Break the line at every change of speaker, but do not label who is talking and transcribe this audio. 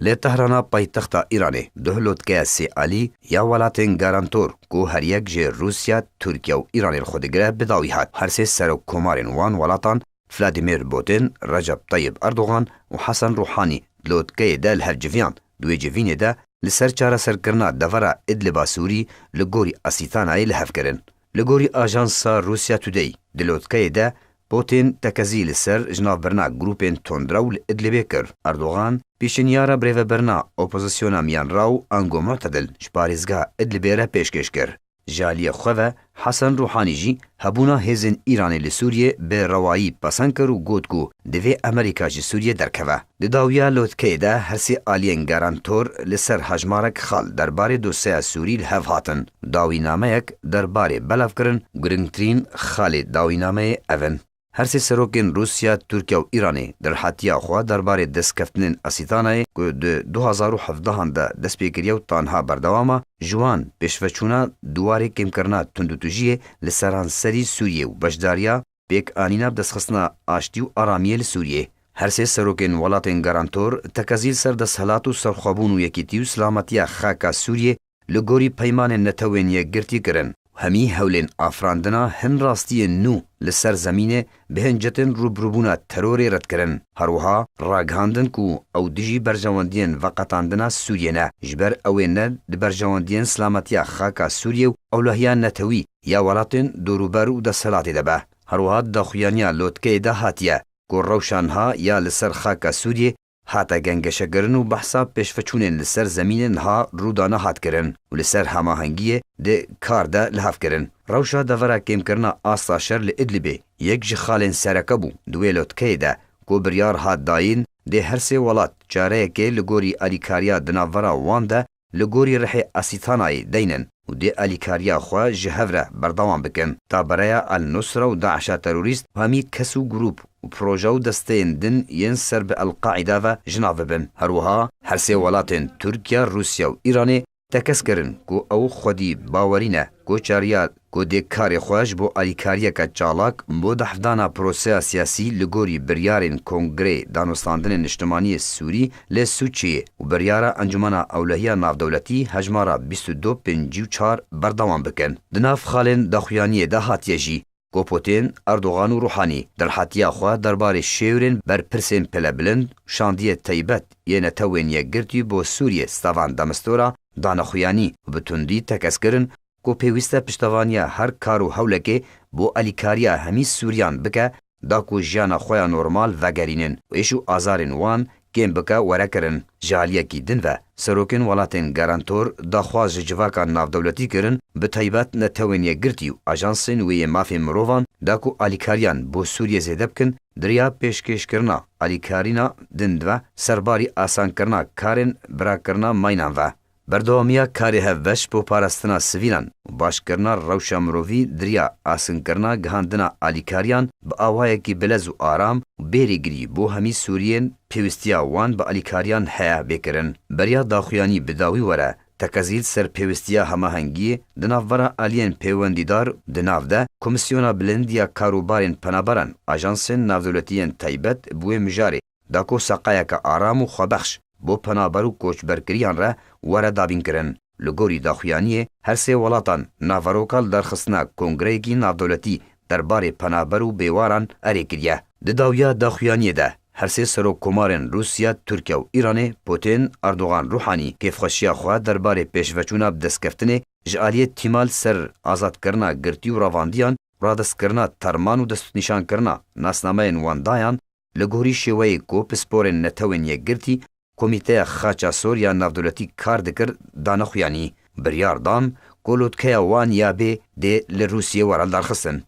لی تهرانا پایتخت ایرانی دهلوتکه سی علی یا ولاتین گارانتور کو هر یک جه روسیا ترکیه و ایران خودگره بداوی هات هر سه سرو کمارین وان ولاتان فلادیمیر پوتین، رجب طیب اردوغان و حسن روحانی دلوتکه ده الهرجویان دوی جوینه ده لسر چاره سرکرنا دورا ادلبا سوری لگوری اسیتانای لحف کرن. لگوری آژانسا روسیا تودی دلوتکه ده پوتین تکزی لسر جناب برنا گروپین تندراو لادلبه کر. اردوغان پیشنیارا بریو برنا اپوزیسیونا میان راو انگو معتدل شپارزگاه ادلبه را پیشکش کر. جالی خواه حسن روحانی جی هبونا هزن ایرانی لسوریه به روایی پسند کرو گود کو دوی امریکا جی سوریه درکوه. داویا لوتکه ده هرسی آلین گارانتور لسر حجمارک خال درباره دوسیه سوری لحف هاتن. داوی نامه یک درباره بلف کرن گرنگترین خال داوی نامه اون. هرسی سروکین روسیا، ترکیه و ایرانی در حتیا خواه درباره دستکفتنین اسیتانه که ده 2017 ده دست پیگیریه و تانها بردواما جوان پیشوچونا دواره کم کرنا تندوتوجیه لسران سری سوریه و بشداریا پیک آنینا بدستخصنا آشتی و آرامیه لسوریه. هرسی سروکین ولاتین گارانتور تکازیل سر دستحلات و سرخوابون و یکیتی و سلامتیا خاکا سوریه لگوری پیمان نتوینیه گرتی کرن. همی هولین آفراندنا هن راستی نو لسر زمینه بهنجتن روبروبونا تروری رد کرن. هروها راگهاندن کو او دیجی برجواندین و قطاندنا سوریه نه جبر اوین نه برجواندین سلامتیا خاکا سوریه و اولهیان نتوی یا ولاتن دوروبر و دستلاتی دبه. هروها داخویانیا لوتکه ده هاتیه کو روشانها یا لسر خاکا سوریه هاتا گنگشه گرن و بحثا پیشفچونین لسر زمینن ها رودانه هات کرن و لسر هماهنگیه ده کار ده لحف کرن. روشا دورا کم کرنا آسا شر لادلبه یک جخالین سرکبو دوی لوتکه ده کو بریار هات داین ده هر سه ولات چاره که لگوری الیکاریا دناورا وان ده لگوری رحی اسیتانای دینن و ده الیکاریا خواه جهوره بردوان بکن تا برای النصره و داعشا تروریست و همی کسو گروپ و پروژه و دستین دن ین سر به القاعده و جناوه بن. هروها هر سه ولاتین ترکیه، روسیا و ایرانی تکس کرن کو او خودی باورینه کو چاریات کو ده کار خواهش بو الیکاریه که چالاک بو دحفدانا پروسه سیاسی لگوری بریارین کنگره دانستاندن اجتماعی سوری لسوچی و بریارا انجمنا اولهیه نافدولتی هجمارا 2254 بردوان بکن. دناف خالن داخویانی ده هاتیه جی کو پوتین، اردوغان و روحانی در حتیا خواه درباره شیورین بر پرسین پله بلند شاندیه تیبت یه نتوین یک گرتی بو سوریه ستوان دمستورا دانخویانی و بتوندی تکس کرن کو پیوسته پشتوانیا هر کارو حولکه بو الیکاریا همی سوریان بکه دا کو جانا خویا نورمال وگرینن و ایشو آزارین وان کم بکه وره کرن. جالیه کی دن و سروکن ولاتین گارانتور دا خواز جواکا نافدولتی کرن به طیبت نتوین یک گرتی و اجانسین وی مافی مروان دا کو الیکاریان بو سوریه زیده بکن دریا پیشکش کرنا الیکارینا دند و سرباری آسان کرنا کارن برا کرنا ماینان و بردوامیا کاری هفوش بو پارستنا سویلان و باش کرنا روشا مرووی دریا آسان کرنا گهاندنا الیکاریان با آوائه کی بلز و آرام و بیری گری بو همی سورین پیوستیا وان با الیکاریان حیا بکرن. بریا داخویانی بداوی وره تکازیل سر پیوستیا هماهنگی دناف ورا آلین پیوندیدار دناف ده کمیسیونا بلندیا کاروبارین پنابران آژانسین نافدولتیین تایبت بوی مجاری داکو ساقایا که آرام و خوابخش بو پنابر و کوچبرگریان را وره دابین کرن. لگوری داخویانی هر سه ولاتان ناوروکال درخصنا کنگره کی نافدولتی درباره پنابر و بیواران اری کریه. داویا داخویانی ده هر سه سرو کمارن روسیا، ترکیه و ایرانی پوتین، اردوغان، روحانی کیف خوشیا خواه درباره پیشوچونا بدستکفتنه جعالیه تیمال سر آزاد کرنا گرتی و رواندیان رادست کرنا ترمان و دست نشان کرنا ناسنامه واندایان لگوری شوی کو پسپورن نتوین یک گرتی کمیته خاچا سوریا نافدولتی کار دکر دانخویانی بریار دام کولوتکه وان یابه ده لروسیه ورال درخستن.